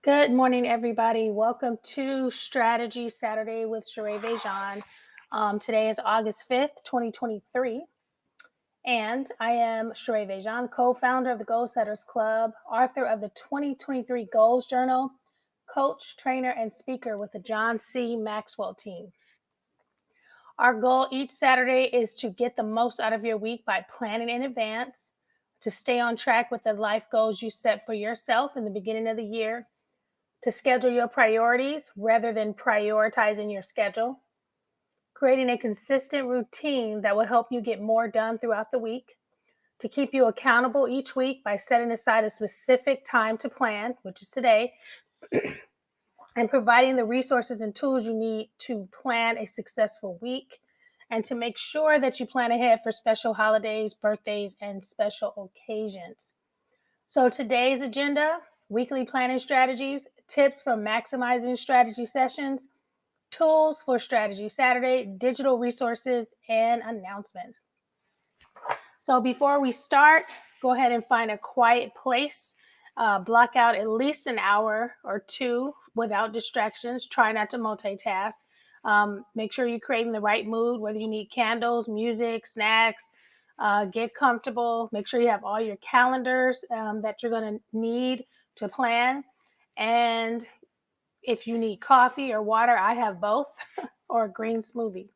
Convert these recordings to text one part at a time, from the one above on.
Good morning, everybody. Welcome to Strategy Saturday with Sherea VéJauan. Today is August 5th, 2023. And I am Sherea VéJauan, co-founder of the Goal Setters Club, author of the 2023 Goals Journal, coach, trainer, and speaker with the John C. Maxwell team. Our goal each Saturday is to get the most out of your week by planning in advance, to stay on track with the life goals you set for yourself in the beginning of the year, to schedule your priorities rather than prioritizing your schedule, creating a consistent routine that will help you get more done throughout the week, to keep you accountable each week by setting aside a specific time to plan, which is today, and providing the resources and tools you need to plan a successful week, and to make sure that you plan ahead for special holidays, birthdays, and special occasions. So today's agenda: weekly planning strategies, tips for maximizing strategy sessions, tools for Strategy Saturday, digital resources, and announcements. So before we start, go ahead and find a quiet place. Block out at least an hour or two without distractions. Try not to multitask. Make sure you're creating the right mood, whether you need candles, music, snacks. Get comfortable. Make sure you have all your calendars that you're going to need to plan. And if you need coffee or water, I have both, or a green smoothie.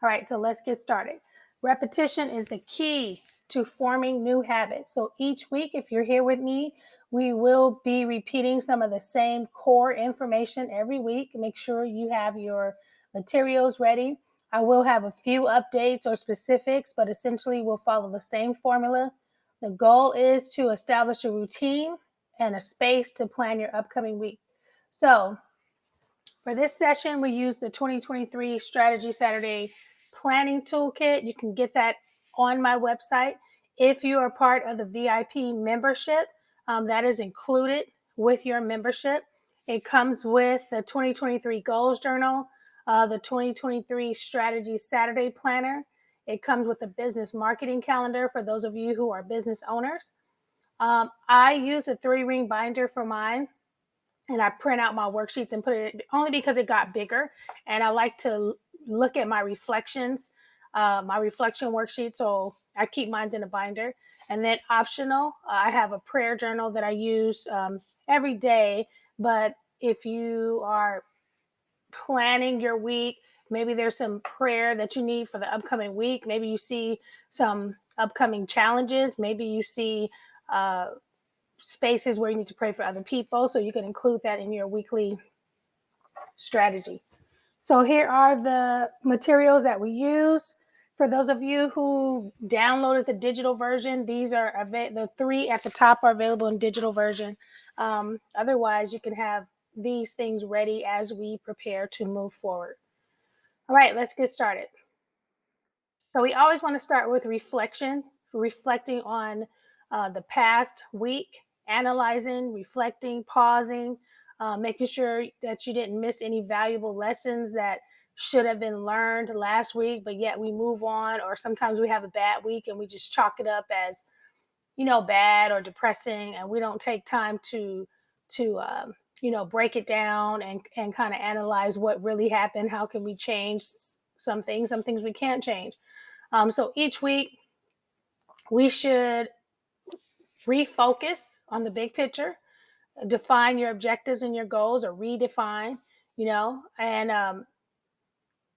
All right, so let's get started. Repetition is the key to forming new habits. So each week, if you're here with me, we will be repeating some of the same core information every week. Make sure you have your materials ready. I will have a few updates or specifics, but essentially we'll follow the same formula. The goal is to establish a routine and a space to plan your upcoming week. So for this session, we use the 2023 Strategy Saturday Planning Toolkit. You can get that on my website. If you are part of the VIP membership, that is included with your membership. It comes with the 2023 Goals Journal, the 2023 Strategy Saturday Planner. It comes with a business marketing calendar for those of you who are business owners. I use a 3-ring binder for mine, and I print out my worksheets and put it only because it got bigger. And I like to look at my reflections, my reflection worksheet. So I keep mine in a binder. And then optional, I have a prayer journal that I use every day. But if you are planning your week, maybe there's some prayer that you need for the upcoming week. Maybe you see some upcoming challenges. Maybe you see spaces where you need to pray for other people. So you can include that in your weekly strategy. So here are the materials that we use. For those of you who downloaded the digital version, these are the 3 at the top are available in digital version. Otherwise, you can have these things ready as we prepare to move forward. All right, let's get started. So we always want to start with reflecting on the past week, analyzing, reflecting, pausing, making sure that you didn't miss any valuable lessons that should have been learned last week, but yet we move on. Or sometimes we have a bad week and we just chalk it up as, bad or depressing, and we don't take time to break it down and kind of analyze what really happened. How can we change some things? Some things we can't change. So each week we should refocus on the big picture, define your objectives and your goals, or redefine, and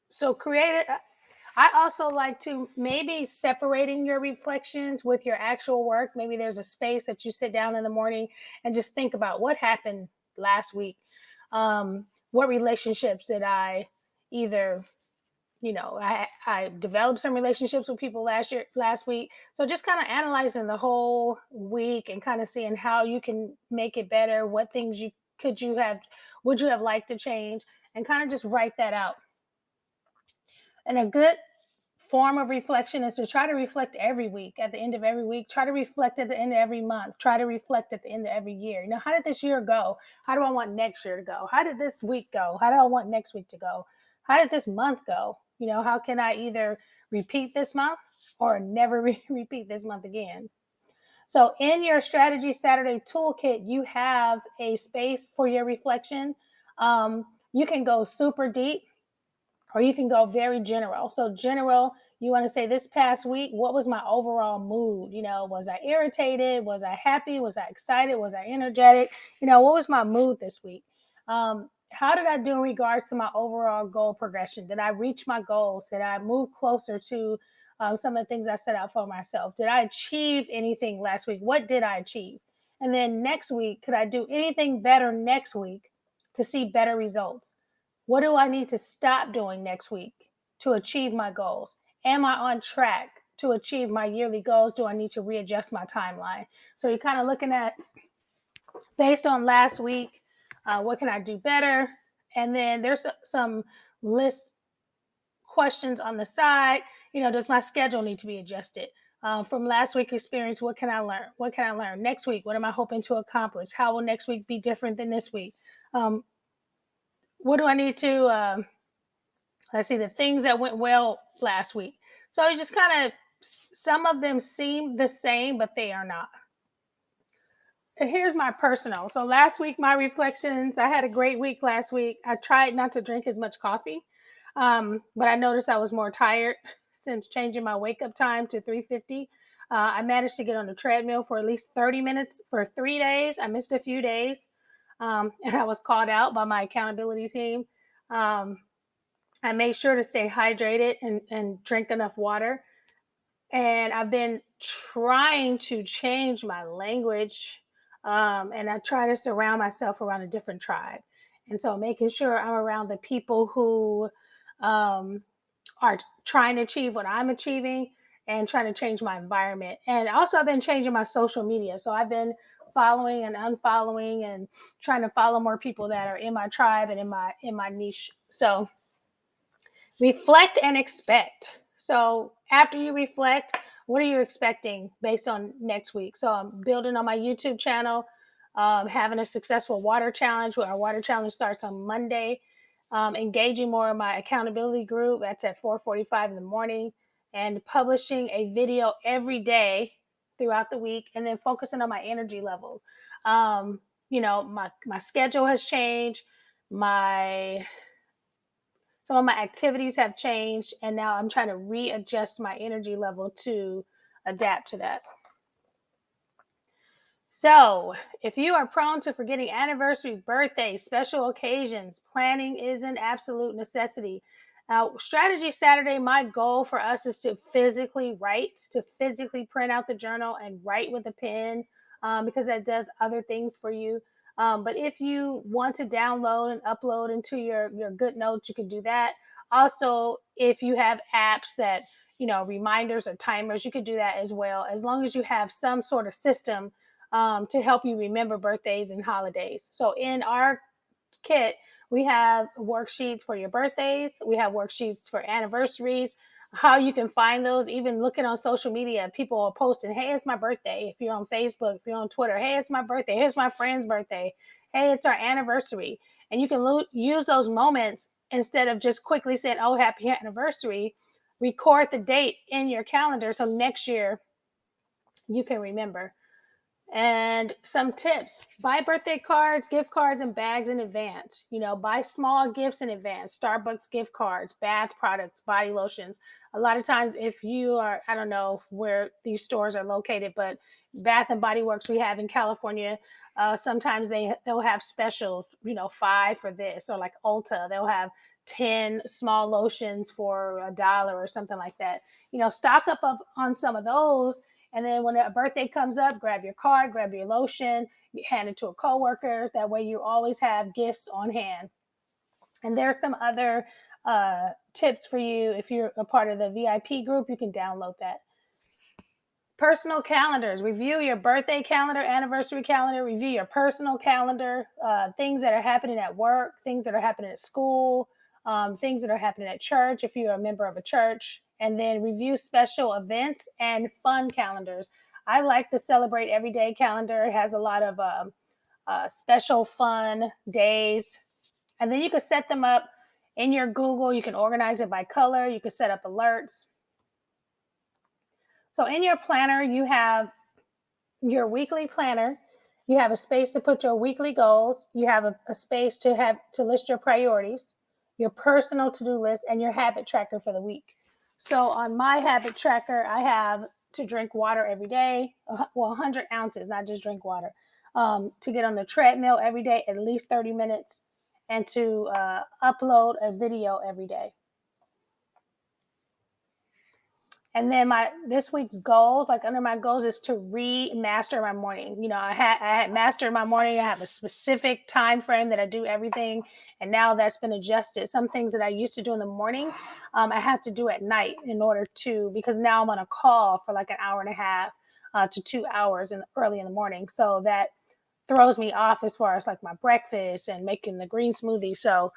so create it. I also like to maybe separating your reflections with your actual work. Maybe there's a space that you sit down in the morning and just think about what happened last week. What relationships did I either I developed some relationships with people last week. So just kind of analyzing the whole week and kind of seeing how you can make it better. What things would you have liked to change, and kind of just write that out. And a good form of reflection is to try to reflect every week. At the end of every week, try to reflect at the end of every month, try to reflect at the end of every year. How did this year go? How do I want next year to go? How did this week go? How do I want next week to go? How did this month go? How can I either repeat this month or never repeat this month again? So in your Strategy Saturday toolkit, you have a space for your reflection. You can go super deep or you can go very general. So general, you want to say this past week, what was my overall mood? Was I irritated? Was I happy? Was I excited? Was I energetic? What was my mood this week? How did I do in regards to my overall goal progression? Did I reach my goals? Did I move closer to some of the things I set out for myself? Did I achieve anything last week? What did I achieve? And then next week, could I do anything better next week to see better results? What do I need to stop doing next week to achieve my goals? Am I on track to achieve my yearly goals? Do I need to readjust my timeline? So you're kind of looking at, based on last week, what can I do better? And then there's some list questions on the side. Does my schedule need to be adjusted? From last week's experience, what can I learn? What can I learn next week? What am I hoping to accomplish? How will next week be different than this week? What do I need to let's see, the things that went well last week. So you just kind of, some of them seem the same, but they are not. And here's my personal. So last week, my reflections, I had a great week last week. I tried not to drink as much coffee, but I noticed I was more tired since changing my wake up time to 3:50. I managed to get on the treadmill for at least 30 minutes for 3 days. I missed a few days, and I was called out by my accountability team. I made sure to stay hydrated and drink enough water. And I've been trying to change my language. And I try to surround myself around a different tribe. And so making sure I'm around the people who um, are trying to achieve what I'm achieving and trying to change my environment. And also, I've been changing my social media. So I've been following and unfollowing and trying to follow more people that are in my tribe and in my niche. So reflect and expect. So after you reflect, what are you expecting based on next week? So I'm building on my YouTube channel, having a successful water challenge. Where our water challenge starts on Monday. Engaging more in my accountability group. That's at 4:45 in the morning, and publishing a video every day throughout the week, and then focusing on my energy levels. My schedule has changed. My Some of my activities have changed, and now I'm trying to readjust my energy level to adapt to that. So, if you are prone to forgetting anniversaries, birthdays, special occasions, planning is an absolute necessity. Now, Strategy Saturday, my goal for us is to physically write, to physically print out the journal and write with a pen, because that does other things for you. But if you want to download and upload into your good notes, you can do that. Also, if you have apps that, reminders or timers, you could do that as well, as long as you have some sort of system to help you remember birthdays and holidays. So in our kit, we have worksheets for your birthdays, we have worksheets for anniversaries, how you can find those, even looking on social media. People are posting, hey, it's my birthday. If you're on Facebook, if you're on Twitter, hey, it's my birthday. Here's my friend's birthday. Hey, it's our anniversary. And you can use those moments instead of just quickly saying, oh, happy anniversary. Record the date in your calendar so next year you can remember. And some tips: buy birthday cards, gift cards, and bags in advance. Buy small gifts in advance. Starbucks gift cards, bath products, body lotions. A lot of times, if you are, I don't know where these stores are located, but Bath and Body Works we have in California, sometimes they'll have specials, 5 for this, or like Ulta, they'll have 10 small lotions for $1 or something like that. Stock up on some of those, and then when a birthday comes up, grab your card, grab your lotion, hand it to a coworker. That way you always have gifts on hand. And there's some other tips for you. If you're a part of the VIP group, you can download that. Personal calendars. Review your birthday calendar, anniversary calendar. Review your personal calendar. Things that are happening at work, things that are happening at school, things that are happening at church if you're a member of a church. And then review special events and fun calendars. I like the Celebrate Everyday calendar. It has a lot of special fun days. And then you can set them up in your Google. You can organize it by color. You can set up alerts. So in your planner, you have your weekly planner. You have a space to put your weekly goals. You have a space to list your priorities, your personal to-do list, and your habit tracker for the week. So on my habit tracker, I have to drink water every day. Well, 100 ounces, not just drink water. To get on the treadmill every day, at least 30 minutes, and to upload a video every day. And then this week's goals, like under my goals, is to remaster my morning. I had mastered my morning. I have a specific time frame that I do everything, and now that's been adjusted. Some things that I used to do in the morning, I have to do at night because now I'm on a call for like an hour and a half to 2 hours early in the morning. So that throws me off as far as like my breakfast and making the green smoothie. So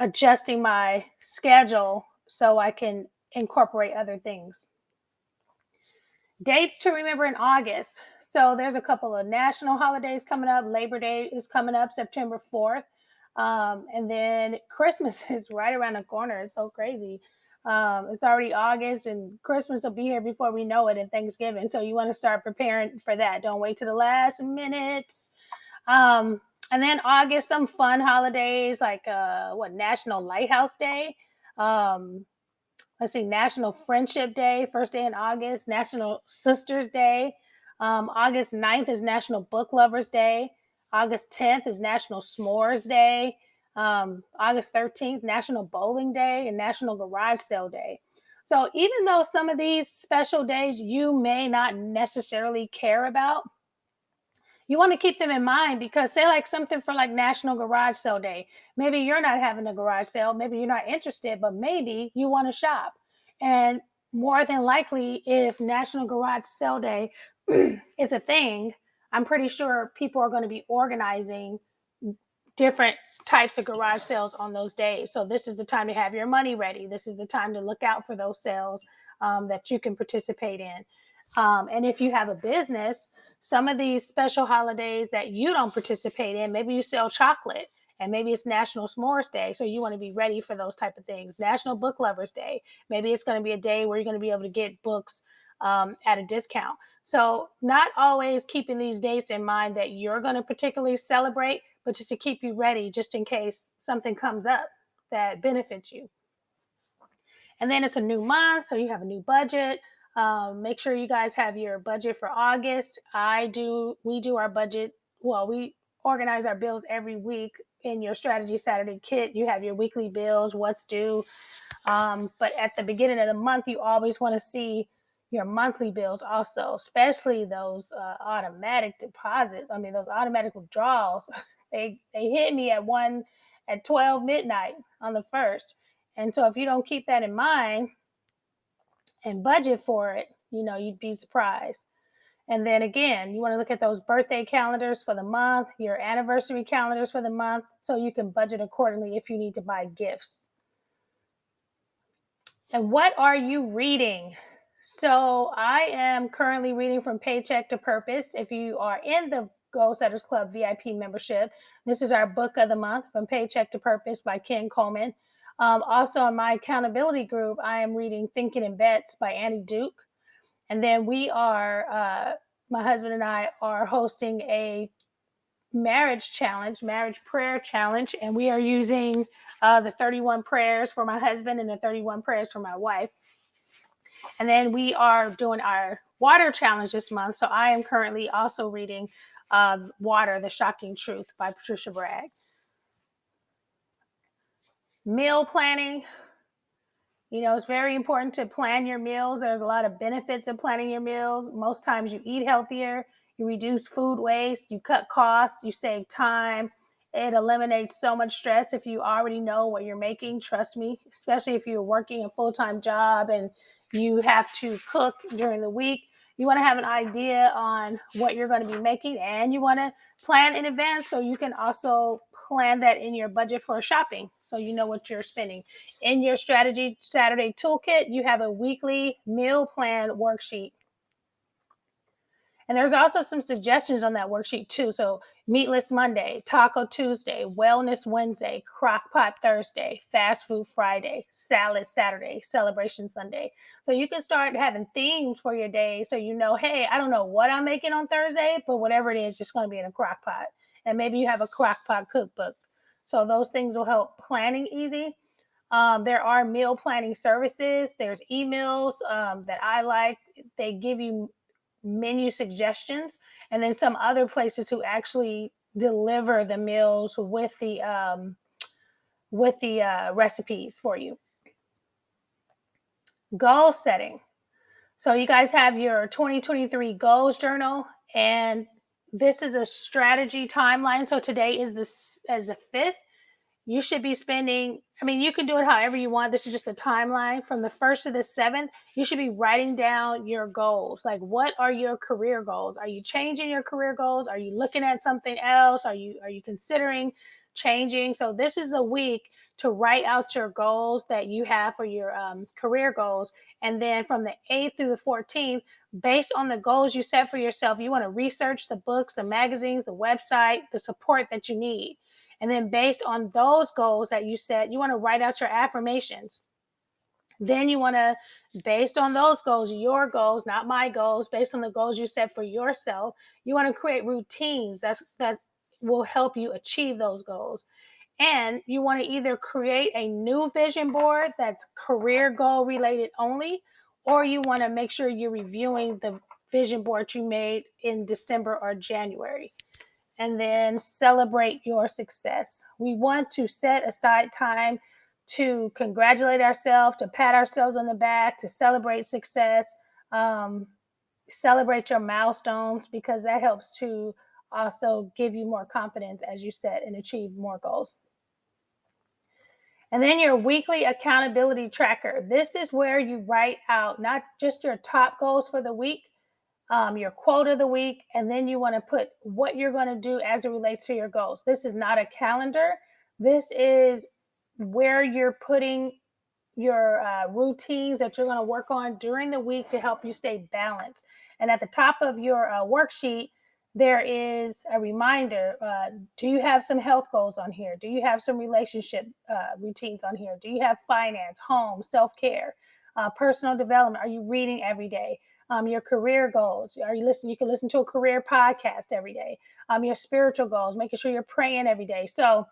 adjusting my schedule so I can incorporate other things. Dates to remember in August. So there's a couple of national holidays coming up. Labor Day is coming up September 4th. And then Christmas is right around the corner. It's so crazy. It's already August and Christmas will be here before we know it, and Thanksgiving. So you want to start preparing for that. Don't wait to the last minute. And then August, some fun holidays like National Lighthouse Day. Let's see, National Friendship Day, first day in August, National Sisters Day. August 9th is National Book Lovers Day. August 10th is National S'mores Day. August 13th, National Bowling Day and National Garage Sale Day. So even though some of these special days you may not necessarily care about, you want to keep them in mind, because say like something for like National Garage Sale Day. Maybe you're not having a garage sale. Maybe you're not interested, but maybe you want to shop. And more than likely, if National Garage Sale Day is a thing, I'm pretty sure people are going to be organizing different types of garage sales on those days. So this is the time to have your money ready. This is the time to look out for those sales that you can participate in. And if you have a business, some of these special holidays that you don't participate in, maybe you sell chocolate and maybe it's National S'mores Day. So you want to be ready for those type of things. National Book Lovers Day. Maybe it's going to be a day where you're going to be able to get books at a discount. So not always keeping these dates in mind that you're going to particularly celebrate, but just to keep you ready just in case something comes up that benefits you. And then it's a new month, so you have a new budget. Make sure you guys have your budget for August. We do our budget. Well, we organize our bills every week in your Strategy Saturday kit. You have your weekly bills, what's due. But at the beginning of the month, you always want to see your monthly bills also, especially those automatic deposits. I mean, those automatic withdrawals, they hit me at 12 midnight on the 1st. And so if you don't keep that in mind and budget for it, you'd be surprised. And then again, you want to look at those birthday calendars for the month, your anniversary calendars for the month, so you can budget accordingly if you need to buy gifts. And what are you reading? So I am currently reading From Paycheck to Purpose. If you are in the Goal Setters Club VIP membership, this is our book of the month, From Paycheck to Purpose by Ken Coleman. Also in my accountability group, I am reading Thinking in Bets by Annie Duke. And then my husband and I are hosting a marriage prayer challenge, and we are using the 31 prayers for my husband and the 31 prayers for my wife. And then we are doing our water challenge this month. So I am currently also reading Water, The Shocking Truth by Patricia Bragg. Meal planning. It's very important to plan your meals. There's a lot of benefits of planning your meals. Most times you eat healthier, you reduce food waste, you cut costs, you save time. It eliminates so much stress if you already know what you're making. Trust me, especially if you're working a full-time job and you have to cook during the week. You want to have an idea on what you're going to be making, and you want to plan in advance so you can also plan that in your budget for shopping so you know what you're spending. In your Strategy Saturday toolkit, you have a weekly meal plan worksheet. And there's also some suggestions on that worksheet too. So Meatless Monday, Taco Tuesday, Wellness Wednesday, Crockpot Thursday, Fast Food Friday, Salad Saturday, Celebration Sunday. So you can start having themes for your day so you know, hey, I don't know what I'm making on Thursday, but whatever it is, just going to be in a crock pot. And maybe you have a crock pot cookbook. So those things will help planning easy. There are meal planning services. There's emails that I like. They give you menu suggestions, and then some other places who actually deliver the meals with the recipes for you. Goal setting. So you guys have your 2023 goals journal, and this is a strategy timeline. So today is this as the 5th. You should be spending, I mean, you can do it however you want. This is just a timeline from the 1st to the 7th. You should be writing down your goals. Like, what are your career goals? Are you changing your career goals? Are you looking at something else? Are you considering changing? So this is a week to write out your goals that you have for your career goals. And then from the 8th through the 14th, based on the goals you set for yourself, you want to research the books, the magazines, the website, the support that you need. And then based on those goals that you set, you want to write out your affirmations. Then you want to, based on those goals, your goals, not my goals, based on the goals you set for yourself, you want to create routines that will help you achieve those goals. And you want to either create a new vision board that's career goal related only, or you want to make sure you're reviewing the vision board you made in December or January. And then celebrate your success. We want to set aside time to congratulate ourselves, to pat ourselves on the back, to celebrate success, um, celebrate your milestones, because that helps to also give you more confidence as you set and achieve more goals. And then your weekly accountability tracker. This is where you write out not just your top goals for the week, your quote of the week, and then you want to put what you're going to do as it relates to your goals. This is not a calendar. This is where you're putting your routines that you're going to work on during the week to help you stay balanced. And at the top of your worksheet, there is a reminder. Do you have some health goals on here? Do you have some relationship routines on here? Do you have finance, home, self-care, personal development? Are you reading every day? Your career goals. Are you listening? You can listen to a career podcast every day. Your spiritual goals, making sure you're praying every day. So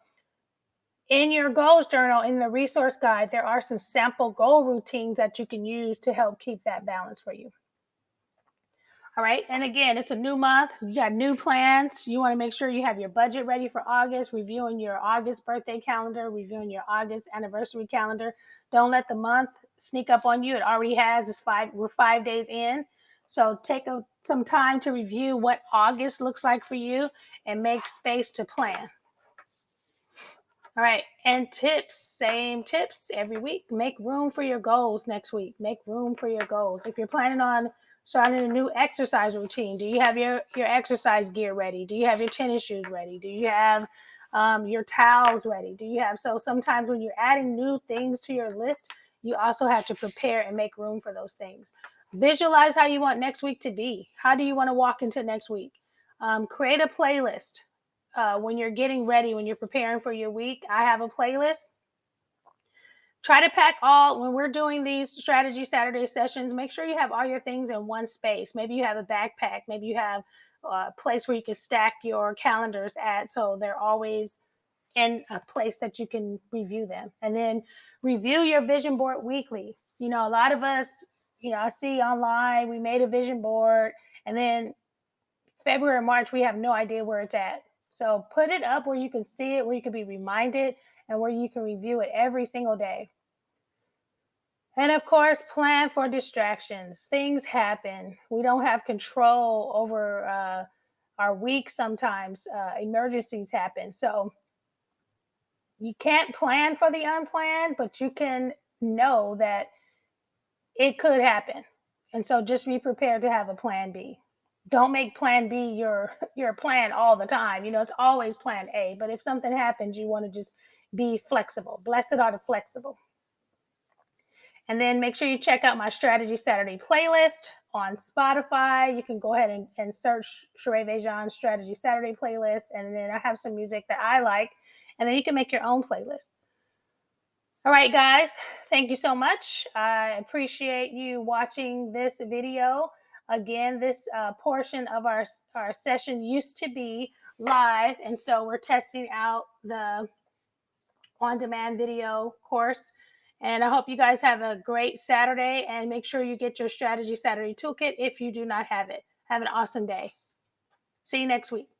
in your goals journal, in the resource guide, there are some sample goal routines that you can use to help keep that balance for you. All right. And again, it's a new month. You got new plans. You want to make sure you have your budget ready for August, reviewing your August birthday calendar, reviewing your August anniversary calendar. Don't let the month sneak up on you. It already has. We're 5 days in. So take some time to review what August looks like for you and make space to plan. All right. And tips, same tips every week. Make room for your goals next week. Make room for your goals. If you're planning on starting a new exercise routine, do you have your exercise gear ready? Do you have your tennis shoes ready? Do you have your towels ready? Do you have, so sometimes when you're adding new things to your list, you also have to prepare and make room for those things. Visualize how you want next week to be. How do you want to walk into next week? Create a playlist. When you're getting ready, when you're preparing for your week, I have a playlist. Try to pack when we're doing these strategy Saturday sessions, make sure you have all your things in one space. Maybe you have a backpack. Maybe you have a place where you can stack your calendars at, so they're always in a place that you can review them. And then review your vision board weekly. You know, a lot of us, I see online, we made a vision board, and then February, March, we have no idea where it's at. So put it up where you can see it, where you can be reminded, and where you can review it every single day. And of course, plan for distractions. Things happen. We don't have control over our week sometimes. Emergencies happen. So you can't plan for the unplanned, but you can know that it could happen. And so just be prepared to have a plan B. Don't make plan B your plan all the time. It's always plan A. But if something happens, you want to just be flexible. Blessed are the flexible. And then make sure you check out my Strategy Saturday playlist on Spotify. You can go ahead and search Sherea VéJauan Strategy Saturday playlist, and then I have some music that I like, and then you can make your own playlist. All right, guys, thank you so much. I appreciate you watching this video. Again, this portion of our session used to be live, and so we're testing out the on-demand video course. And I hope you guys have a great Saturday, and make sure you get your Strategy Saturday toolkit if you do not have it. Have an awesome day. See you next week.